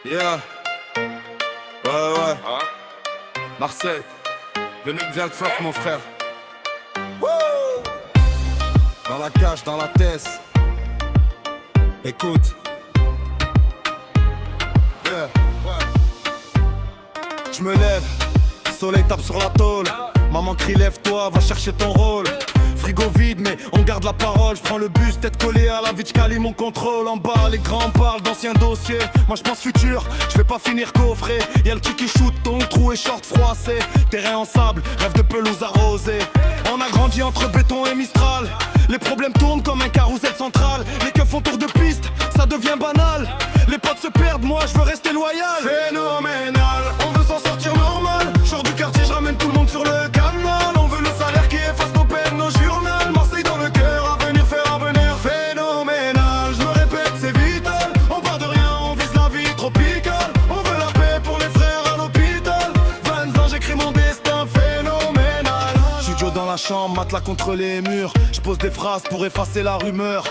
Yeah. Ouais. Marseille. Le mec vient de fort, mon frère. Wouh. Dans la cage, dans la tête. Écoute. Yeah. Je me lève, soleil tape sur la tôle. Maman crie lève-toi, va chercher ton rôle. Frigo vide mais on garde la parole. Je prends le bus, tête collée à la vie, j'calie mon contrôle. En bas les grands parlent d'anciens dossiers. Moi je pense futur, je vais pas finir coffré. Y'a le qui shoot, ton trou et short froissé. Terrain en sable, rêve de pelouse arrosée. On a grandi entre béton et Mistral. Les problèmes tournent comme un carrousel central. Les keufs font tour de piste, ça devient banal. Les potes se perdent, moi je veux rester loyal. Phénoménal, on veut s'en sortir normal. J'sors du quartier, je ramène tout le monde sur le canal. On veut le salaire qui efface nos peines, nos journaux. Marseille dans le cœur, à venir faire avenir. Phénoménal, je me répète, c'est vital. On part de rien, on vise la vie tropicale. On veut la paix pour les frères à l'hôpital. 20 ans, j'écris mon destin phénoménal. Studio dans la chambre, matelas contre les murs. Je pose des phrases pour effacer la rumeur.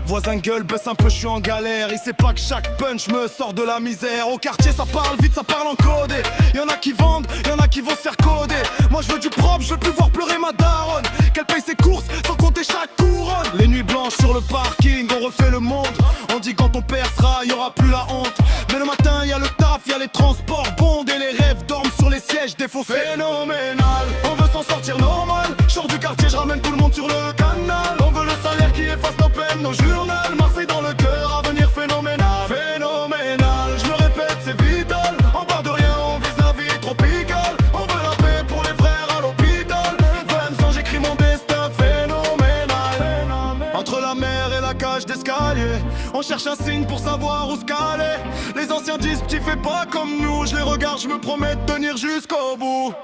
Voisin gueule, baisse un peu, je suis en galère. Il sait pas que chaque punch me sort de la misère. Au quartier ça parle vite, ça parle en codé. Y'en a qui vendent, y'en a qui vont se faire coder. Moi je veux du propre, je veux plus voir pleurer ma daronne. Qu'elle paye ses courses sans compter chaque couronne. Les nuits blanches sur le parking, on refait le monde. On dit quand on percera, y'aura plus la honte. Mais le matin y'a le taf, y'a les transports bondés. Et les rêves dorment sur les sièges défaussés. Phénoménal, on veut s'en sortir normal. J'sors du quartier, je ramène tout le monde sur le canal. On veut le salaire qui efface nos peines, nos journaux. Marseille dans le cœur, avenir phénoménal. Phénoménal, je me répète, c'est vital. On part de rien, on vise la vie tropicale. On veut la paix pour les frères à l'hôpital. 20 ans, j'écris mon destin phénoménal. Entre la mer et la cage d'escalier, on cherche un signe pour savoir où se caler. Les anciens disent, petit fais pas comme nous. Je les regarde, je me promets de tenir jusqu'au bout.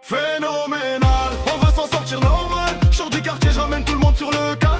Phénoménal, on veut s'en sortir normal. J'sors du quartier, je ramène tout le monde sur le canal.